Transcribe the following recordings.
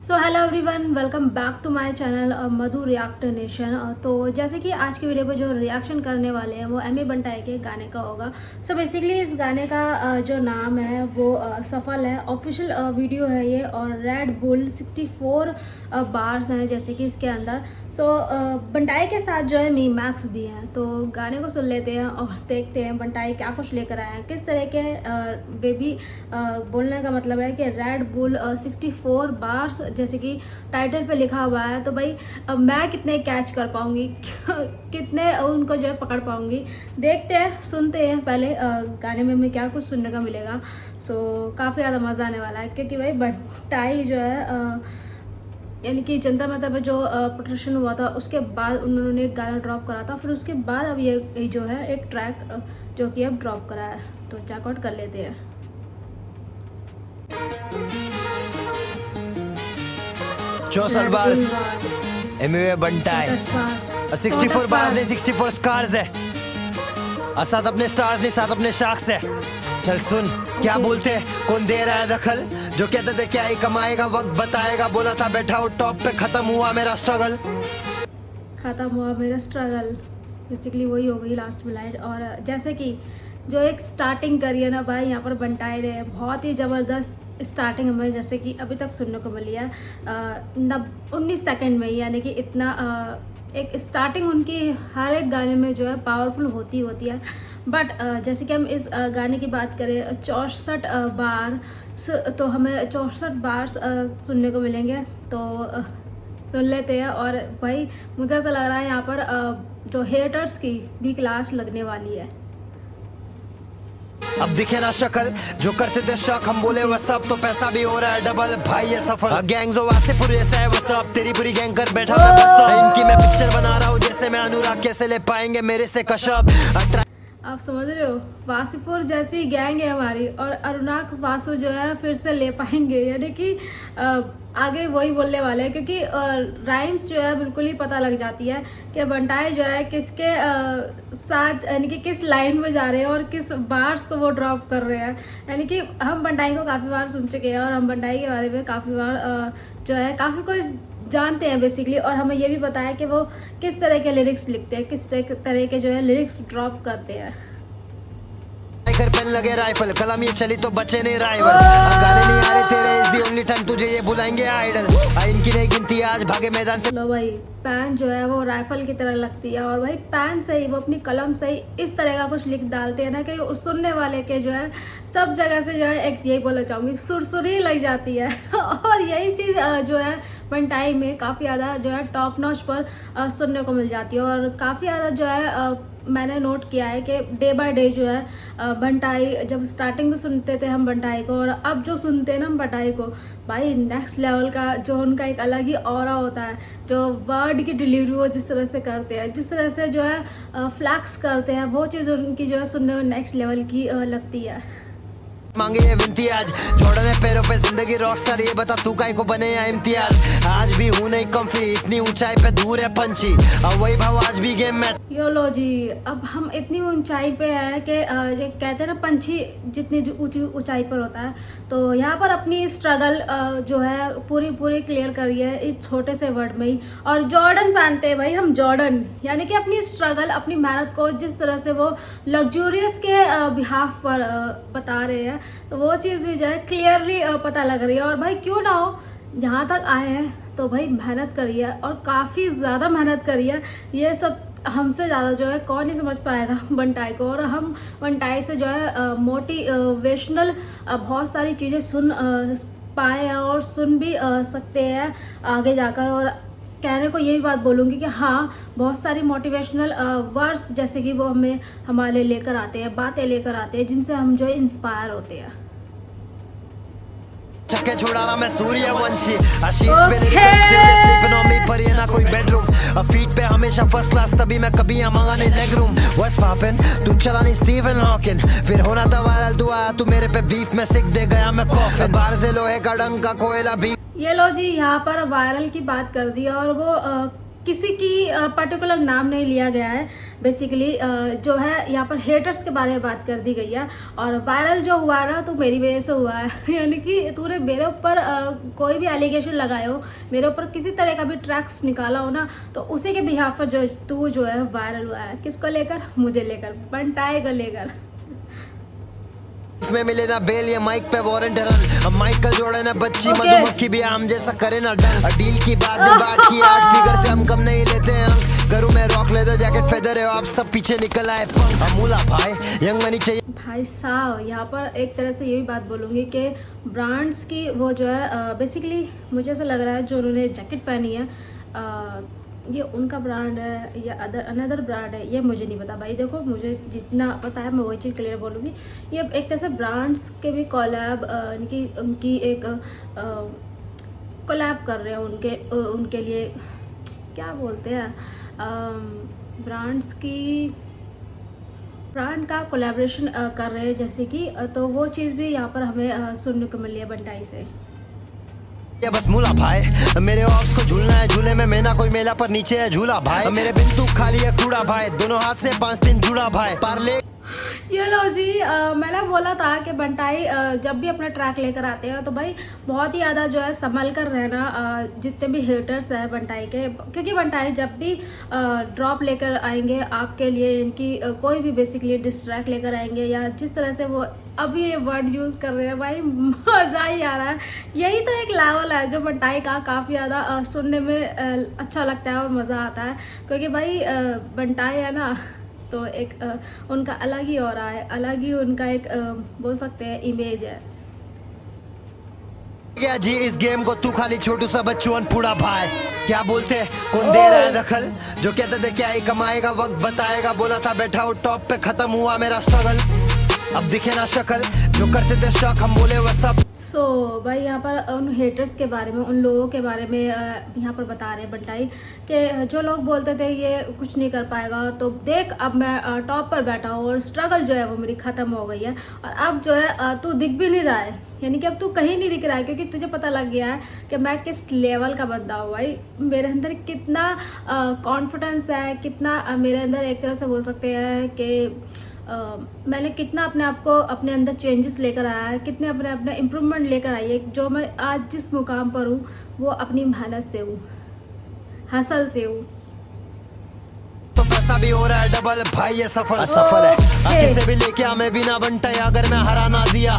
So hello everyone, welcome back to my channel Madhu react nation. तो जैसे कि आज की वीडियो पे जो रिएक्शन करने वाले हैं वो एमी बंटाई के गाने का होगा। सो बेसिकली इस गाने का जो नाम है वो सफल है, ऑफिशियल वीडियो है ये, और रेड बुल 64 बार्स हैं जैसे कि इसके अंदर। सो बंटाई के साथ जो है मी मैक्स भी हैं। तो गाने को सुन लेते हैं और देखते हैं बंटाई क्या कुछ लेकर आए हैं, किस तरह के बेबी बोलने का मतलब है कि रेड बुल 64 बार्स जैसे कि टाइटल पे लिखा हुआ है। तो भाई मैं कितने कैच कर पाऊंगी कितने उनको जो है पकड़ पाऊंगी, देखते हैं, सुनते हैं पहले गाने में हमें क्या कुछ सुनने का मिलेगा। सो काफ़ी ज़्यादा मज़ा आने वाला है क्योंकि भाई बंटाई जो है यानी कि जनता माता पे जो प्रोटेक्शन हुआ था उसके बाद उन्होंने एक गाना ड्रॉप करा था, फिर उसके बाद अब ये जो है एक ट्रैक जो कि अब ड्रॉप करा है। तो चेकआउट कर लेते हैं। 64 बार्स एमवे बंटाई 64 बार्स नहीं 64 स्टार्स है, और साथ अपने स्टार्स नहीं साथ अपने शार्क्स है। चल सुन क्या बोलते हैं, कौन दे रहा है दखल, जो कहते थे क्या ही कमाएगा वक्त बताएगा, बोला था बैठा हो टॉप पे, खत्म हुआ मेरा स्ट्रगल। बेसिकली वही हो गई लास्ट में लाइट। और जैसे कि जो एक स्टार्टिंग करी है ना भाई, यहाँ पर बंटाई ने बहुत ही ज़बरदस्त स्टार्टिंग हमें जैसे कि अभी तक सुनने को मिली है 19 सेकंड में, यानी कि इतना एक स्टार्टिंग उनकी हर एक गाने में जो है पावरफुल होती है। बट जैसे कि हम इस गाने की बात करें 64 बार, तो हमें 64 बार सुनने को मिलेंगे। तो सुन लेते हैं। और भाई मुझे ऐसा लग रहा है यहाँ पर जो हेटर्स की भी क्लास लगने वाली है। अब दिखे ना शक्ल जो करते थे शक, हम बोले वो सब, तो पैसा भी हो रहा है डबल भाई ये सफल। गैंग्स वासे पूरे ऐसा है वो सब, तेरी पूरी गैंग कर बैठा मैं बस, इनकी मैं पिक्चर बना रहा हूँ जैसे मैं अनुराग, कैसे ले पाएंगे मेरे से कश्यप। आप समझ रहे हो, वासीपुर जैसी गैंग है हमारी, और अरुणाक वासु जो है फिर से ले पाएंगे, यानी कि आगे वही बोलने वाले हैं क्योंकि राइम्स जो है बिल्कुल ही पता लग जाती है कि बंटाई जो है किसके साथ, यानी कि किस लाइन में जा रहे हैं और किस बार्स को वो ड्रॉप कर रहे हैं। यानी कि हम बंटाई को काफ़ी बार सुन चुके हैं और हम बंटाई के बारे में काफ़ी बार जो है काफ़ी कुछ जानते हैं बेसिकली, और हमें ये भी पता है कि वो किस तरह के लिरिक्स लिखते हैं, किस तरह के जो है लिरिक्स ड्रॉप करते हैं। घर पेन लगे राइफल, कलम ये चली तो बचे नहीं राइवल, गाने नहीं आ रहे तेरे इज दी ओनली टाइम, तुझे ये बुलाएंगे आइडल, इनकी नहीं गिनती आज भागे मैदान से। लो भाई, पैन जो है वो राइफल की तरह लगती है, और भाई पैन से ही वो अपनी कलम से ही इस तरह का कुछ लिख डालते हैं ना कि सुनने वाले के जो है सब जगह से जो है एक यही बोलना चाहूँगी सुरसुरी लग जाती है और यही चीज़ जो है बंटाई में काफ़ी ज़्यादा जो है टॉप नॉच पर सुनने को मिल जाती है। और काफ़ी ज़्यादा जो है मैंने नोट किया है कि डे बाय डे जो है बंटाई, जब स्टार्टिंग में सुनते थे हम बंटाई को और अब जो सुनते हैं ना हम बंटाई को, भाई नेक्स्ट लेवल का जो उनका एक अलग ही ऑरा होता है, जो वर्ड की डिलीवरी वो जिस तरह से करते हैं, जिस तरह से जो है फ्लैक्स करते हैं, वो चीज़ उनकी जो है सुनने में नेक्स्ट लेवल की लगती है। मांगे ये विनती आज, जोड़ने पैरों पे जिंदगी रॉकस्टार, ये बता तू काहे को बने या इम्तियाज, आज भी हूँ नहीं कम्फी, इतनी ऊंचाई पे दूर है पंछी, अब वही भाव आज भी गेम में। यो लो जी, अब हम इतनी ऊंचाई पे हैं कि ये कहते हैं ना पंछी जितनी ऊंची ऊंचाई पर होता है, तो यहाँ पर अपनी स्ट्रगल जो है पूरी क्लियर करी है इस छोटे से वर्ड में ही। और जॉर्डन पहनते हैं भाई हम, जॉर्डन, यानी कि अपनी स्ट्रगल, अपनी मेहनत को जिस तरह से वो लग्जूरियस के बिहाफ पर बता रहे हैं, तो वो चीज़ भी जो है क्लियरली पता लग रही है। और भाई क्यों ना हो, यहाँ तक आए हैं तो भाई मेहनत करी है, और काफ़ी ज़्यादा मेहनत करी है। ये सब हमसे ज़्यादा जो है कौन ही समझ पाएगा बंटाई को, और हम बंटाई से जो है मोटिवेशनल बहुत सारी चीज़ें सुन पाए हैं और सुन भी सकते हैं आगे जाकर। और कहने को ये भी बात बोलूँगी कि हाँ, बहुत सारी मोटिवेशनल वर्ड्स जैसे कि वो हमें हमारे लिए लेकर आते हैं, बातें लेकर आते हैं, जिनसे हम जो है इंस्पायर होते हैं। छक्के छुड़ा रहा मैं सूर्यवंशी, शीट्स पे स्लीपिंग ऑन मी, पर ये ना कोई बेडरूम, फीट पे हमेशा फर्स्ट क्लास, तभी मैं कभी यहाँ मांगा नहीं लेग रूम। व्हाट्स पॉपिंग, तू चला नहीं स्टीफन हॉकिंग, फिर होना था वायरल, तू आया तू मेरे पे बीफ में सिक दे गया मैं कॉफिन, बाहर से लोहे का डंका कोयला भी। ये लो जी, यहाँ पर वायरल की बात कर दी, और वो किसी की पर्टिकुलर नाम नहीं लिया गया है। बेसिकली जो है यहाँ पर हेटर्स के बारे में बात कर दी गई है, और वायरल जो हुआ है ना तो मेरी वजह से हुआ है। यानी कि तूने मेरे ऊपर कोई भी एलिगेशन लगाए हो, मेरे ऊपर किसी तरह का भी ट्रैक्स निकाला हो ना, तो उसी के बिहाफ पर जो तू जो है वायरल हुआ है। किसको लेकर? मुझे लेकर, बंटाई को लेकर। में मिले ना बेल या माइक पे वारंट रन, माइक का जोड़े ना बच्ची मधुमक्खी भी आम जैसा करे ना डन। डील की बात जब बात की 8 फिगर से हम कम नहीं लेते हैं अंक। करूँ मैं रॉक लेदर जैकेट फेदर है, आप सब पीछे निकल आए पंख। अमूला भाई यंग मनी चाहिए भाई साहब। यहाँ पर एक तरह से ये भी बात बोलूँगी कि ब्रांड्स की वो जो है बेसिकली मुझे ऐसा लग रहा है जो उन्होंने जैकेट पहनी है ये उनका ब्रांड है या अनदर ब्रांड है, ये मुझे नहीं पता भाई। देखो मुझे जितना पता है मैं वही चीज़ क्लियर बोलूँगी। ये एक तरह से ब्रांड्स के भी कोलैब उनकी एक कोलैब कर रहे हैं उनके लिए, क्या बोलते हैं, ब्रांड का कोलैबोरेशन कर रहे हैं जैसे कि, तो वो चीज़ भी यहाँ पर हमें सुनने को मिली है बंटाई से। ये बस मूला भाई, मेरे ऑप्स को झूलना है झूले में मैना, कोई मेला पर नीचे है झूला भाई। मेरे बिंदु खाली है कूड़ा भाई, दोनों हाथ से 5 दिन जुड़ा भाई। पार्ले ये लो जी, मैंने बोला था कि बंटाई जब भी अपना ट्रैक लेकर आते हैं तो भाई बहुत ही ज़्यादा जो है संभल कर रहना, जितने भी हेटर्स हैं बंटाई के, क्योंकि बंटाई जब भी ड्रॉप लेकर आएंगे आपके लिए, इनकी कोई भी बेसिकली डिस ट्रैक लेकर आएंगे या जिस तरह से वो अभी ये वर्ड यूज़ कर रहे हैं भाई, मज़ा ही आ रहा है। यही तो एक लेवल है जो बंटाई का काफ़ी ज़्यादा सुनने में अच्छा लगता है और मज़ा आता है, क्योंकि भाई बंटाई है ना तो एक उनका अलग ही ऑरा है, अलग ही उनका एक बोल सकते हैं इमेज है। क्या जी इस गेम को तू खाली छोटू सा बच्चू अनपूड़ा भाई। क्या बोलते कौन दे रहा है दखल, जो कहते थे क्या ही कमाएगा वक्त बताएगा। बोला था बैठा हूँ टॉप पे, खत्म हुआ मेरा स्ट्रगल, अब दिखे ना शक्ल। जो करते थे शक हम बोले वह सब। सो भाई यहाँ पर उन हेटर्स के बारे में, उन लोगों के बारे में यहाँ पर बता रहे हैं बंटाई कि जो लोग बोलते थे ये कुछ नहीं कर पाएगा, तो देख अब मैं टॉप पर बैठा हूँ और स्ट्रगल जो है वो मेरी ख़त्म हो गई है, और अब जो है तू दिख भी नहीं रहा है, यानी कि अब तू कहीं नहीं दिख रहा है, क्योंकि तुझे पता लग गया है कि मैं किस लेवल का बंदा हूँ। भाई मेरे अंदर कितना कॉन्फिडेंस है, कितना मेरे अंदर एक तरह से बोल सकते हैं कि मैंने कितना अपने आप को अपने अंदर चेंजेस लेकर आया है, कितने अपने इम्प्रूवमेंट लेकर आई है। जो मैं आज जिस मुकाम पर हूँ वो अपनी मेहनत से हूँ, हसल से हूँ। तो पैसा भी हो रहा है डबल भाई, ये सफल है। किसे भी लेके आ मैं बिना बंटाई, अगर मैं हरा ना दिया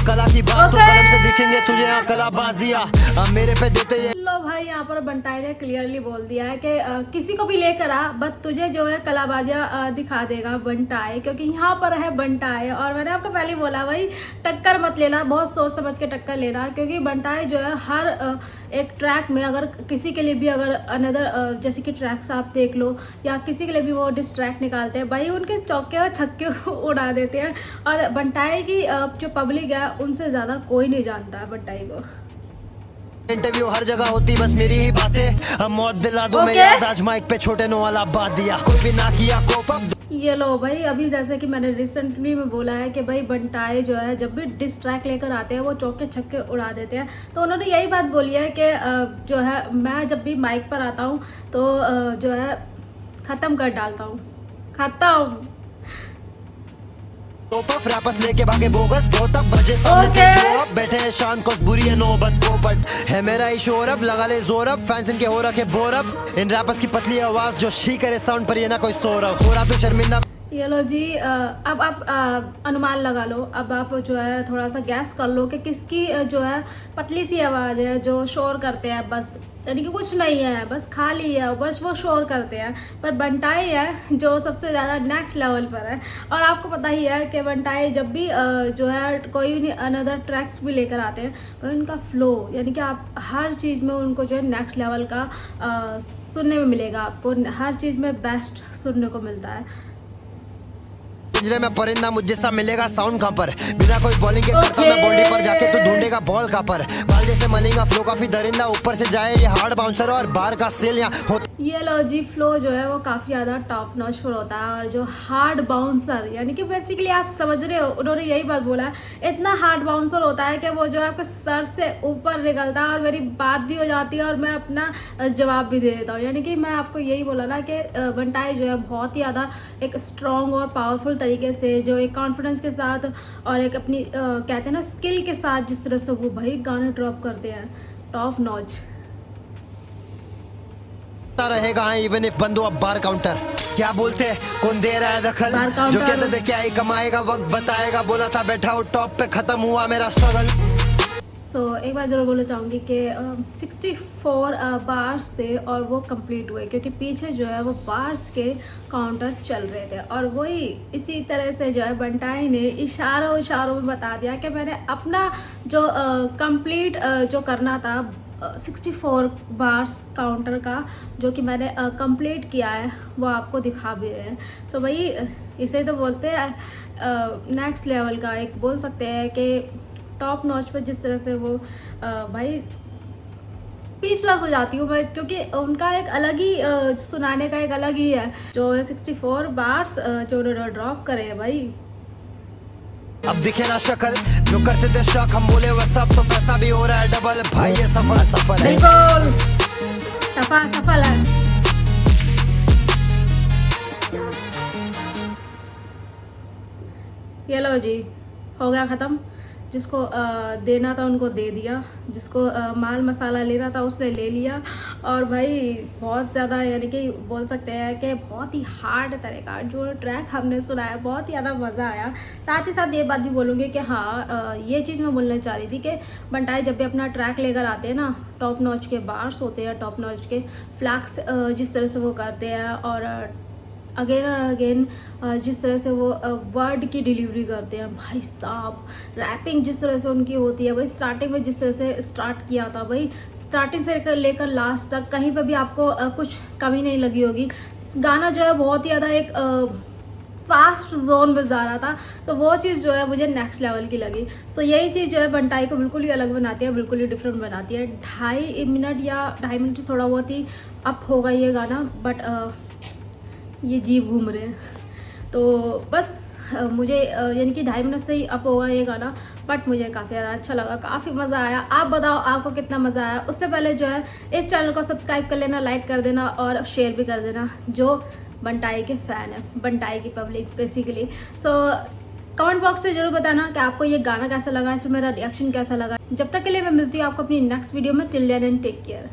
कला की बात तो कलम से दिखेंगे तुझे कला बाजिया मेरे पे देते ये। लो भाई यहाँ पर बंटाई ने क्लियरली बोल दिया है कि किसी को भी लेकर आ, बस तुझे जो है कलाबाजियाँ दिखा देगा बंटाई, क्योंकि यहाँ पर है बंटाई। और मैंने आपको पहले बोला भाई टक्कर मत लेना, बहुत सोच समझ के टक्कर लेना, क्योंकि बंटाई जो है हर एक ट्रैक में अगर किसी के लिए भी अगर अनदर जैसे कि ट्रैक्स आप देख लो या किसी के लिए भी वो डिस्ट्रैक्ट निकालते हैं भाई, उनके चौके और छक्के उड़ा देते हैं। और बंटाई की जो पब्लिक है उनसे ज़्यादा कोई नहीं जानता है बंटाई को। इंटरव्यू हर जगह होती बस मेरी ही बातें, हम मौत दिला दो मैं याद आज माइक पे छोटे नो वाला बात दिया, कोई भी ना किया कोप। ये लो भाई, अभी जैसे कि मैंने रिसेंटली में बोला है कि भाई बंटाई जो है जब भी डिस ट्रैक लेकर आते हैं वो चौके छक्के उड़ा देते हैं, तो उन्होंने यही बात बोली है कि जो है मैं जब भी माइक पर आता हूँ तो जो है ख़त्म कर डालता हूँ, ख़त्म। रैपर्स लेके भागे बोगस बहुत अब बजे सामने देखो अब बैठे हैं शान को बुरी है नौबत पोपट है मेरा ही शोर अब लगा ले जोर अब फैंस इनके हो रखे बोर अब इन रैपर्स की पतली आवाज जो शी करे साउंड पर ये ना कोई सौरभ हो रहा तो शर्मिंदा। ये लो जी, अब आप अनुमान लगा लो, अब आप जो है थोड़ा सा गैस कर लो कि किसकी जो है पतली सी आवाज़ है जो शोर करते हैं, बस यानी कि कुछ नहीं है, बस खाली है, बस वो शोर करते हैं। पर बंटाई है जो सबसे ज़्यादा नेक्स्ट लेवल पर है। और आपको पता ही है कि बंटाई जब भी जो है कोई भी अनदर ट्रैक्स भी लेकर आते हैं तो इनका फ्लो यानी कि आप हर चीज़ में उनको जो है नेक्स्ट लेवल का सुनने में मिलेगा, आपको हर चीज़ में बेस्ट सुनने को मिलता है। पिंजरे में परिंदा मुझ जैसा मिलेगा साउंड कहाँ पर, बिना कोई बॉलिंग के करता मैं बाउंड्री पर जाके तो ढूंढेगा बॉल कहाँ पर, बाल जैसे मलेगा फ्लो काफी दरिंदा ऊपर से जाए ये हार्ड बाउंसर और बाहर का सेल यहाँ ये लो जी, फ्लो जो है वो काफ़ी ज़्यादा टॉप नॉच पर होता है। और जो हार्ड बाउंसर, यानी कि बेसिकली आप समझ रहे हो, उन्होंने यही बात बोला, इतना हार्ड बाउंसर होता है कि वो जो है आपके सर से ऊपर निकलता है और मेरी बात भी हो जाती है और मैं अपना जवाब भी दे देता हूँ। यानी कि मैं आपको यही बोला ना कि बंटाई जो है बहुत ही ज़्यादा एक स्ट्रॉन्ग और पावरफुल तरीके से, जो एक कॉन्फिडेंस के साथ और एक अपनी कहते हैं ना स्किल के साथ, जिस तरह से वो भाई गाने ड्रॉप करते हैं, टॉप नॉच रहेगा। इवन इफ बंदो अब बार काउंटर, क्या बोलते हैं, कौन दे रहा है दखल, बार काउंटर। जो कहते थे क्या ही कमाएगा वक्त बताएगा, बोला था बैठा हूँ टॉप पे, खत्म हुआ मेरा स्ट्रगल। एक बार ज़रूर बोलना चाहूँगी कि 64 बार्स थे और वो कंप्लीट हुए, क्योंकि पीछे जो है वो बार्स के काउंटर चल रहे थे। और वही इसी तरह से जो है बंटाई ने इशारों में बता दिया कि मैंने अपना जो कंप्लीट जो करना था 64 बार्स काउंटर का, जो कि मैंने कंप्लीट किया है, वो आपको दिखा भी रहे हैं। तो भाई इसे तो बोलते हैं नेक्स्ट लेवल का, एक बोल सकते हैं कि टॉप नॉच पर जिस तरह से वो भाई स्पीचलेस हो जाती हूँ मैं, क्योंकि उनका एक अलग ही सुनाने का एक अलग ही है, जो 64 बार्स जो उन्होंने ड्रॉप करे हैं भाई। अब दिखे ना शक्ल, जो करते थे शक, हम बोले वह सब, तो पैसा भी हो रहा है डबल, भाई ये सफल है। बिल्कुल सफल है। ये लो जी, हो गया ख़त्म। जिसको देना था उनको दे दिया, जिसको माल मसाला लेना था उसने ले लिया। और भाई बहुत ज़्यादा, यानी कि बोल सकते हैं कि बहुत ही हार्ड तरह का जो ट्रैक हमने सुना है, बहुत ही ज़्यादा मज़ा आया। साथ ही साथ ये बात भी बोलूँगी कि हाँ, ये चीज़ मैं बोलना चाह रही थी कि बंटाई जब भी अपना ट्रैक लेकर आते हैं ना, टॉप नॉच के बार्स होते हैं, टॉप नॉच के फ्लैक्स जिस तरह से वो करते हैं, और अगेन और अगेन जिस तरह से वो वर्ड की डिलीवरी करते हैं भाई साहब, रैपिंग जिस तरह से उनकी होती है भाई, स्टार्टिंग में जिस तरह से स्टार्ट किया था भाई, स्टार्टिंग से लेकर लास्ट तक कहीं पे भी आपको कुछ कमी नहीं लगी होगी। गाना जो है बहुत ही ज़्यादा एक फास्ट जोन में जा रहा था, तो वो चीज़ जो है मुझे नेक्स्ट लेवल की लगी। सो यही चीज़ जो है बंटाई को बिल्कुल ही अलग बनाती है, बिल्कुल ही डिफरेंट बनाती है। 2.5 मिनट या 2.5 मिनट से थोड़ा बहुत ही अप होगा ये गाना, बट ये जीव घूम रहे हैं, तो बस मुझे यानी कि 2.5 मिनट से ही अप होगा ये गाना, बट मुझे काफ़ी ज़्यादा अच्छा लगा, काफ़ी मज़ा आया। आप बताओ आपको कितना मज़ा आया। उससे पहले जो है इस चैनल को सब्सक्राइब कर लेना, लाइक कर देना और शेयर भी कर देना, जो बंटाई के फ़ैन है, बंटाई की public basically. So comment box में ज़रूर बताना कि आपको ये गाना कैसा लगा, इसमें मेरा रिएक्शन कैसा लगा। जब तक के लिए मैं मिलती हूँ आपको अपनी नेक्स्ट वीडियो में। Till then and take care.